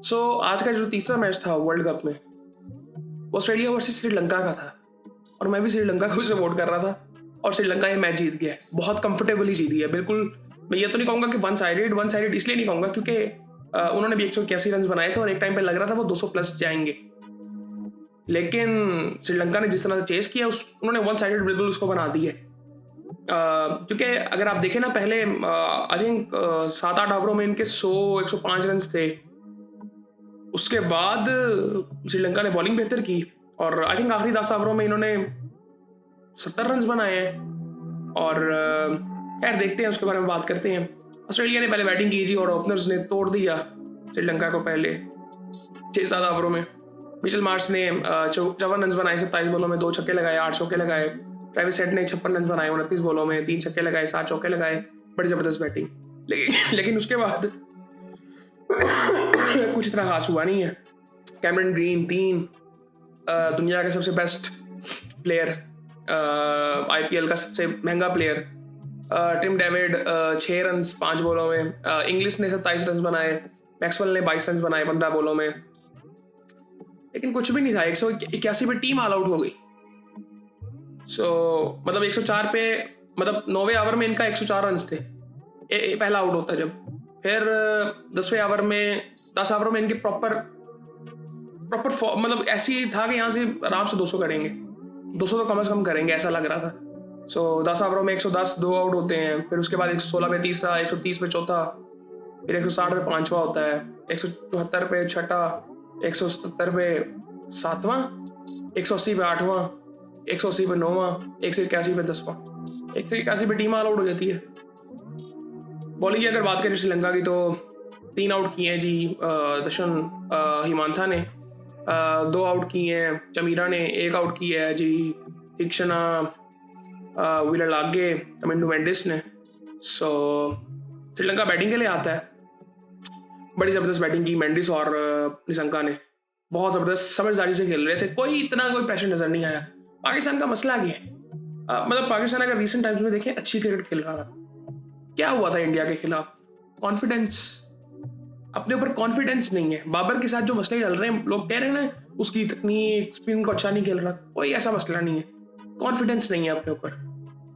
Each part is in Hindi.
सो आज का जो तीसरा मैच था वर्ल्ड कप में, वो ऑस्ट्रेलिया वर्सेस श्रीलंका का था और मैं भी श्रीलंका को सपोर्ट कर रहा था और श्रीलंका ये मैच जीत गया है, बहुत कंफर्टेबली जीत गया बिल्कुल। मैं ये तो नहीं कहूँगा कि वन साइडेड इसलिए नहीं कहूँगा क्योंकि उन्होंने भी 181 रन बनाए थे और एक टाइम पे लग रहा था वो 200 प्लस जाएंगे, लेकिन श्रीलंका ने जिस तरह से चेस किया उन्होंने वन साइडेड बिल्कुल उसको बना दिया। क्योंकि अगर आप देखें ना पहले आई थिंक 7-8 ओवरों में इनके 100-105 रन थे। उसके बाद श्रीलंका ने बॉलिंग बेहतर की और आई थिंक आखिरी 10 ओवरों में इन्होंने 70 रन बनाए हैं। और खैर देखते हैं, उसके बारे में बात करते हैं। ऑस्ट्रेलिया ने पहले बैटिंग की जी और ओपनर्स ने तोड़ दिया श्रीलंका को पहले 6-7 ओवरों में। मिचेल मार्श ने 54 रन बनाए 27 बॉलों में, 2 छक्के लगाए, 8 चौके लगाए। ट्रेविस हेड ने 56 रन बनाए 29 बॉलों में, 3 छक्के लगाए, 7 चौके लगाए। बड़ी जबरदस्त बैटिंग, लेकिन उसके बाद कुछ इतना खास हुआ नहीं है। कैमरन ग्रीन 3, दुनिया का सबसे बेस्ट प्लेयर, आईपीएल का सबसे महंगा प्लेयर, टिम डेविड 6 रन 5 बॉलों में। इंग्लिश ने 27 रन बनाए, मैक्सवेल ने 22 रन बनाए 15 बॉलों में, लेकिन कुछ भी नहीं था। 181 पे टीम ऑल आउट हो गई। मतलब 104 पे, मतलब 9वें ओवर में इनका 104 रन थे, पहला आउट होता है जब। फिर 10वें ओवर में 10 ओवरों में इनके प्रॉपर मतलब ऐसे ही था कि यहाँ से आराम से 200 करेंगे, 200 तो कम से कम करेंगे ऐसा लग रहा था। 10 ओवरों में 110 2 आउट होते हैं। फिर उसके बाद 116 पे तीसरा, 130 पे चौथा, फिर 160 पे पांचवा होता है, 174 पे छठा, 177 पे सातवां, 180 पे आठवां, 180 पे नौवां, 181 पे 10वां। 181 पे टीम ऑल आउट हो जाती है। बॉलिंग की अगर बात करें श्रीलंका की तो 3 आउट किए हैं जी दशन हिमांथा ने, 2 आउट किए हैं चमीरा ने, 1 आउट किया है जी तीक्षणा विललागे तमिंडू मेंडिस ने। श्रीलंका बैटिंग के लिए आता है, बड़ी ज़बरदस्त बैटिंग की मेंडिस और निशंका ने, बहुत ज़बरदस्त समझदारी से खेल रहे थे, कोई प्रेशर नज़र नहीं आया। पाकिस्तान का मसला क्या है, मतलब पाकिस्तान अगर रिसेंट टाइम्स में देखें अच्छी क्रिकेट खेल रहा था। क्या हुआ था इंडिया के खिलाफ? कॉन्फिडेंस, अपने ऊपर कॉन्फिडेंस नहीं है। बाबर के साथ जो मसले चल रहे हैं, लोग कह रहे हैं ना उसकी तकनीक स्पिन को अच्छा नहीं खेल रहा, कोई ऐसा मसला नहीं है, कॉन्फिडेंस नहीं है अपने ऊपर।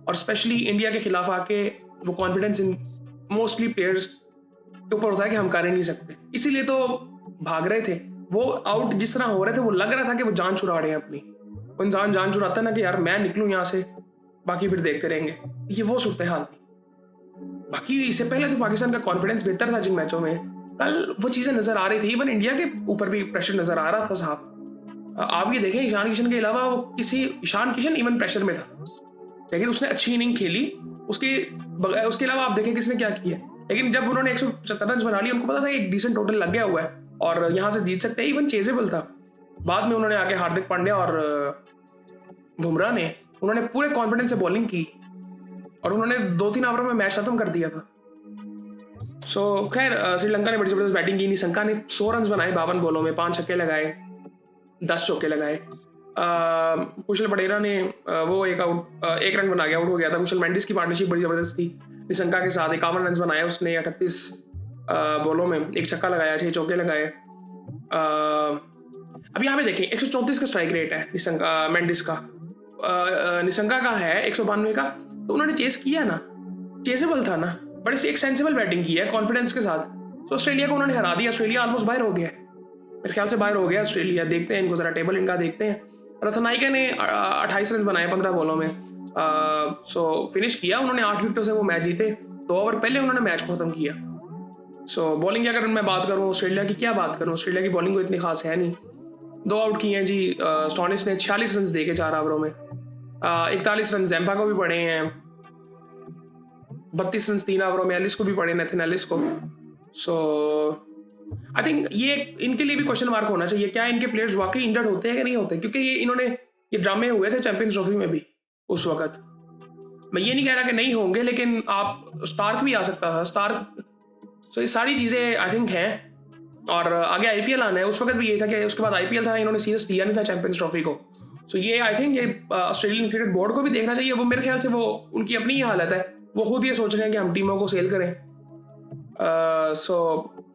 और स्पेशली इंडिया के खिलाफ आके वो कॉन्फिडेंस इन मोस्टली प्लेयर्स के ऊपर होता है कि हम कर ही नहीं सकते, इसीलिए तो भाग रहे थे। वो आउट जिस तरह हो रहे थे वो लग रहा था कि वो जान चुरा रहे हैं अपनी। वो इंसान जान चुराता है ना कि यार मैं निकलूं यहाँ से, बाकी फिर देखते रहेंगे, ये वो सूरत हाल थी। बाकी इससे पहले तो पाकिस्तान का कॉन्फिडेंस बेहतर था जिन मैचों में, कल वो चीज़ें नजर आ रही थी। इवन इंडिया के ऊपर भी प्रेशर नजर आ रहा था साहब। आप ये देखें, ईशान किशन के अलावा वो ईशान किशन इवन प्रेशर में था, लेकिन उसने अच्छी इनिंग खेली। उसके अलावा आप देखें किसने क्या किया, लेकिन जब उन्होंने 177 रन बना लिए, उनको पता था एक डिसेंट टोटल लग गया हुआ है और यहाँ से जीत सकते हैं, इवन चेजेबल था। बाद में उन्होंने आके हार्दिक पांड्या और बुमराह ने उन्होंने पूरे कॉन्फिडेंस से बॉलिंग की और उन्होंने 2-3 ओवरों में मैच खत्म कर दिया था। खैर श्रीलंका ने बड़ी जबरदस्त बैटिंग की। निशंका ने 100 रन बनाए 52 बॉलों में, 5 छक्के लगाए, 10 चौके लगाए। कुशल पटेरा ने वो 1 रन बना के आउट हो गया था। कुशल मेंडिस की पार्टनरशिप बड़ी जबरदस्त थी निशंका के साथ। 51 रन बनाए उसने 38 बॉलों में, 1 छक्का लगाया, 6 चौके लगाए। अब यहाँ पे देखें 134 का स्ट्राइक रेट है मेंडिस का, निशंका का है 192 का। तो उन्होंने चेस किया ना, चेसेबल था ना, बड़े से एक सेंसिबल बैटिंग की है कॉन्फिडेंस के साथ। तो ऑस्ट्रेलिया को उन्होंने हरा दिया। ऑस्ट्रेलिया ऑलमोस्ट बाहर हो गया, मेरे ख्याल से बाहर हो गया ऑस्ट्रेलिया। देखते हैं इनको जरा, टेबल इनका देखते हैं। रथनायके ने 28 रन बनाए 15 बॉलों में, फिनिश किया उन्होंने 8 विकेटों से वो मैच जीते। 2 ओवर पहले उन्होंने मैच को खत्म किया। बॉलिंग की अगर मैं बात करूँ ऑस्ट्रेलिया की, क्या बात करूँ, ऑस्ट्रेलिया की बॉलिंग को इतनी खास है नहीं। 2 आउट किए हैं जी स्टॉनिस ने 46 रन देके 4 ओवरों में। 41 रन जैम्पा को भी पड़े हैं, 32 रन 3 ओवरों में एलिस को भी पड़े, नेथन एलिस को। आई थिंक ये इनके लिए भी क्वेश्चन मार्क होना चाहिए, क्या इनके प्लेयर्स वाकई इंजर्ड होते हैं कि नहीं होते, क्योंकि ये ड्रामे हुए थे चैंपियंस ट्रॉफी में भी उस वक्त। मैं ये नहीं कह रहा कि नहीं होंगे, लेकिन आप स्टार्क भी आ सकता था, स्टार्क। ये सारी चीज़ें आई थिंक हैं। और आगे आईपीएल आना है, उस वक्त भी ये था कि उसके बाद आईपीएल था, इन्होंने सीरियस लिया नहीं था चैंपियंस ट्रॉफी को। ये आई थिंक ये ऑस्ट्रेलियन क्रिकेट बोर्ड को भी देखना चाहिए। वो मेरे ख्याल से वो उनकी अपनी ही हालत है, वो खुद ये सोच रहे हैं कि हम टीमों को सेल करें। सो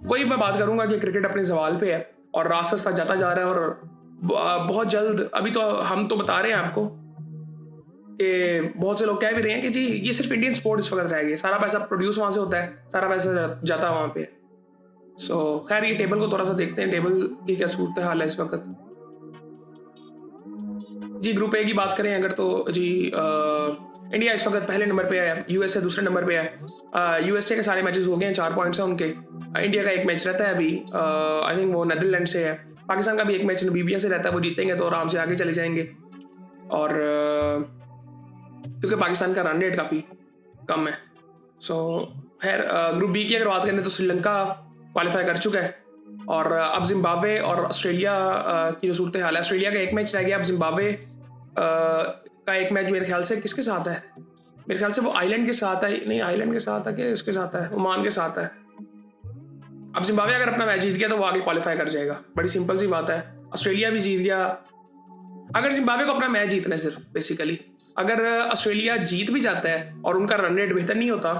वही मैं बात करूँगा कि क्रिकेट अपने ज़वाल पे है और रास्ता सा जाता जा रहा है और बहुत जल्द अभी तो हम तो बता रहे हैं आपको कि बहुत से लोग कह भी रहे हैं कि जी ये सिर्फ इंडियन स्पोर्ट इस वक्त रह गई, सारा पैसा प्रोड्यूस वहाँ से होता है, सारा पैसा जाता है वहाँ पे। सो खैर ये टेबल को थोड़ा सा देखते हैं, टेबल की क्या सूरत हाल है इस वक्त। जी ग्रुप ए की बात करें अगर तो जी इंडिया इस वक्त पहले नंबर पे है, यूएसए दूसरे नंबर पे है। यूएसए के सारे मैचेस हो गए हैं, 4 पॉइंट्स हैं उनके। इंडिया का एक मैच रहता है अभी, आई थिंक वो नेदरलैंड से है। पाकिस्तान का भी एक मैच नमीबिया से रहता है, वो जीतेंगे तो आराम से आगे चले जाएंगे। और क्योंकि पाकिस्तान का रन रेट काफ़ी कम है। सो खैर ग्रुप बी की अगर बात करें तो श्रीलंका क्वालिफाई कर चुका है और अब जिम्बाब्वे और ऑस्ट्रेलिया की जो सूरत हाल है, ऑस्ट्रेलिया का एक मैच रह गया। अब जिम्बाब्वे का एक मैच मेरे ख्याल से किसके साथ है, मेरे ख्याल से वो आइलैंड के साथ है, नहीं आइलैंड के साथ है कि इसके साथ है, ओमान के साथ है। अब जिम्बाब्वे अगर अपना मैच जीत गया तो वो आगे क्वालिफाई कर जाएगा, बड़ी सिंपल सी बात है। ऑस्ट्रेलिया भी जीत गया, अगर जिम्बाब्वे को अपना मैच जीतना है सिर्फ बेसिकली। अगर ऑस्ट्रेलिया जीत भी जाता है और उनका रन रेट बेहतर नहीं होता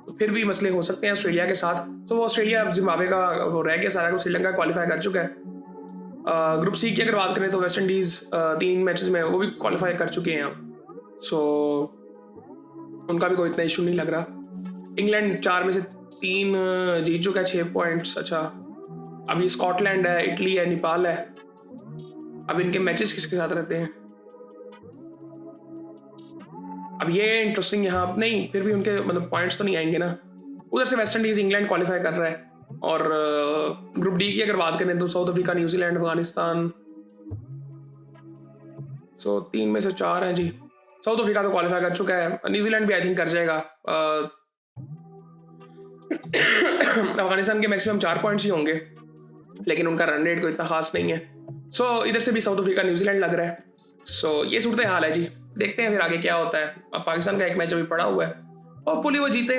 तो फिर भी मसले हो सकते हैं ऑस्ट्रेलिया के साथ। तो वो ऑस्ट्रेलिया जिम्बाब्वे का वो रह गया सारा, को श्रीलंका क्वालिफाई कर चुका है। ग्रुप सी की अगर बात करें तो वेस्ट इंडीज़ 3 मैचेस में वो भी क्वालिफाई कर चुके हैं। सो उनका भी कोई इतना इशू नहीं लग रहा। इंग्लैंड 4 में से 3 जीत चुका है, 6 पॉइंट्स। अच्छा अभी स्कॉटलैंड है, इटली है, नेपाल है। अब इनके मैचेस किसके साथ रहते हैं, अब ये इंटरेस्टिंग यहाँ नहीं, फिर भी उनके मतलब पॉइंट्स तो नहीं आएंगे ना। उधर से वेस्ट इंडीज़ इंग्लैंड क्वालिफाई कर रहा है। और ग्रुप डी की अगर बात करें तो साउथ अफ्रीका, न्यूजीलैंड, अफगानिस्तान। सो 3 में से 4 हैं जी। साउथ अफ्रीका तो क्वालिफाई कर चुका है, न्यूजीलैंड भी आई थिंक कर जाएगा। अफगानिस्तान के मैक्सिमम 4 पॉइंट्स ही होंगे, लेकिन उनका रन रेट कोई इतना खास नहीं है। सो इधर से भी साउथ अफ्रीका, न्यूजीलैंड लग रहा है। सो ये सूरत हाल है जी, देखते हैं फिर आगे क्या होता है। अब पाकिस्तान का एक मैच अभी पड़ा हुआ है, होपफुली वो जीते।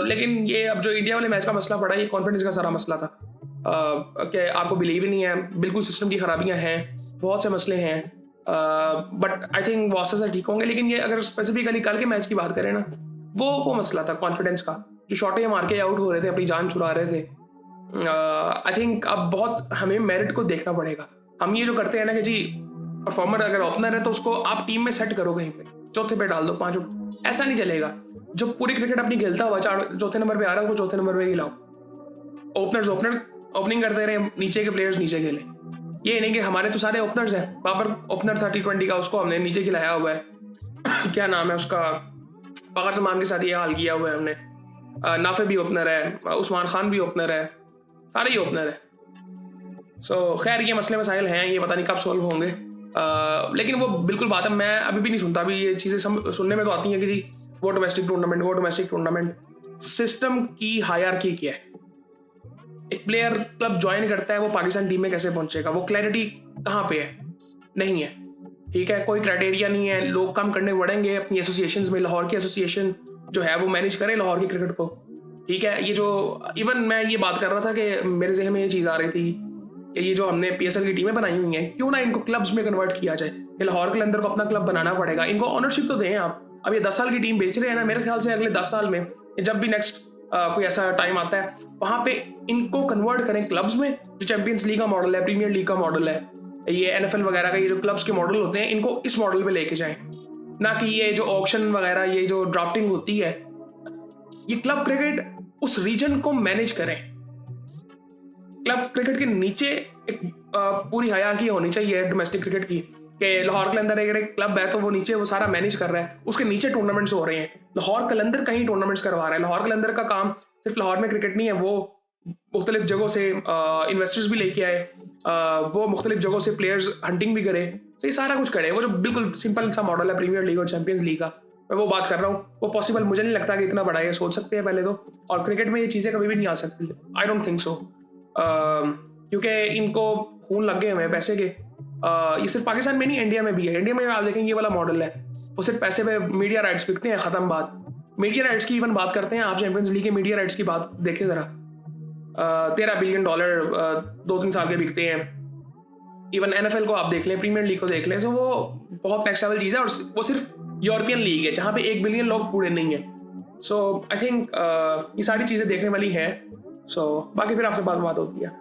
लेकिन ये अब जो इंडिया वाले मैच का मसला पड़ा, ये कॉन्फिडेंस का सारा मसला था कि आपको बिलीव ही नहीं है, बिल्कुल सिस्टम की खराबियां हैं, बहुत से मसले हैं। बट आई थिंक वो से ठीक होंगे। लेकिन ये अगर स्पेसिफिकली कल के मैच की बात करें ना, वो मसला था कॉन्फिडेंस का, जो शॉटें मार के आउट हो रहे थे, अपनी जान छुड़ा रहे थे। आई थिंक अब बहुत हमें मेरिट को देखना पड़ेगा। हम ये जो करते हैं ना कि जी परफॉर्मर अगर ओपनर है तो उसको आप टीम में सेट करो, कहीं पे चौथे पे डाल दो, 5, ऐसा नहीं चलेगा। जो पूरी क्रिकेट अपनी खेलता हुआ चौथे नंबर पे आ रहा है वो चौथे नंबर पे ही लाओ। ओपनर्स ओपनिंग करते रहे, नीचे के प्लेयर्स नीचे खेले। ये नहीं कि हमारे तो सारे ओपनर्स हैं, बाबर ओपनर था T20 का, उसको हमने नीचे खिलाया हुआ है। क्या नाम है उसका, फ़खर जमान के साथ ये हाल किया हुआ है हमने। नाफे भी ओपनर है, उस्मान खान भी ओपनर है, सारे ही ओपनर है। सो खैर ये मसले मसाइल हैं, ये पता नहीं कब सॉल्व होंगे। लेकिन वो बिल्कुल बात है, मैं अभी भी नहीं सुनता। अभी ये चीज़ें सुनने में तो आती हैं कि जी वो डोमेस्टिक टूर्नामेंट, वो डोमेस्टिक टूर्नामेंट। सिस्टम की हायरार्की क्या है, एक प्लेयर क्लब ज्वाइन करता है वो पाकिस्तान टीम में कैसे पहुंचेगा, वो क्लैरिटी कहाँ पे है, नहीं है। ठीक है, कोई क्राइटेरिया नहीं है, लोग काम करने बढ़ेंगे अपनी एसोसिएशंस में। लाहौर की एसोसिएशन जो है वो मैनेज करे लाहौर की क्रिकेट को। ठीक है, ये जो इवन मैं ये बात कर रहा था कि मेरे जहन में ये चीज़ आ रही थी कि ये जो हमने PSL की टीमें बनाई हुई हैं, क्यों ना इनको क्लब्स में कन्वर्ट किया जाए। ये लाहौर के अंदर को अपना क्लब बनाना पड़ेगा, इनको ऑनरशिप तो दें आप। अब ये 10 साल की टीम बेच रहे हैं ना, मेरे ख्याल से अगले 10 साल में जब भी नेक्स्ट कोई ऐसा टाइम आता है वहाँ पे इनको कन्वर्ट करें क्लब्स में। जो चैंपियंस लीग का मॉडल है, प्रीमियर लीग का मॉडल है, ये NFL वगैरह का ये जो क्लब्स के मॉडल होते हैं, इनको इस मॉडल पे लेके जाएं। ना कि ये जो ऑक्शन वगैरह, ये जो ड्राफ्टिंग होती है, ये क्लब क्रिकेट उस रीजन को मैनेज करें। क्लब क्रिकेट के नीचे एक पूरी हायरार्की होनी चाहिए डोमेस्टिक क्रिकेट की, कि लाहौर कलंदर अगर एक क्लब है तो वो नीचे वो सारा मैनेज कर रहा है, उसके नीचे टूर्नामेंट्स हो रहे हैं। लाहौर कलंदर कहीं टूर्नामेंट्स करवा रहा है। लाहौर कलंदर का काम सिर्फ लाहौर में क्रिकेट नहीं है, वो मुख्तलिफ जगहों से इन्वेस्टर्स भी लेके आए, वो मुख्तलिफ जगहों से प्लेयर्स हंटिंग भी करे, तो ये सारा कुछ करे। वो जो बिल्कुल सिंपल सा मॉडल है प्रीमियर लीग और चैंपियंस लीग का, मैं वो बात कर रहा हूँ। वो पॉसिबल मुझे नहीं लगता कि इतना बड़ा ये सोच सकते हैं पहले तो, और क्रिकेट में ये चीज़ें कभी भी नहीं आ सकती। आई डोंट थिंक सो, क्योंकि इनको खून लग गए हमें पैसे के। ये सिर्फ पाकिस्तान में नहीं, इंडिया में भी है। इंडिया में आप देखेंगे ये वाला मॉडल है, वो सिर्फ पैसे पे मीडिया राइट्स बिकते हैं, ख़त्म बात। मीडिया राइट्स की इवन बात करते हैं आप, चैंपियंस लीग के मीडिया राइट्स की बात देखें ज़रा, $13 बिलियन 2-3 साल के बिकते हैं। इवन NFL को आप देख लें, प्रीमियर लीग को देख लें, तो वो बहुत नेक्स्ट लेवल चीज़ है। और वो सिर्फ यूरोपियन लीग है जहाँ पे 1 बिलियन लोग पूरे नहीं है। सो आई थिंक ये सारी चीज़ें देखने वाली हैं। सो बाकी फिर आपसे बात होती है।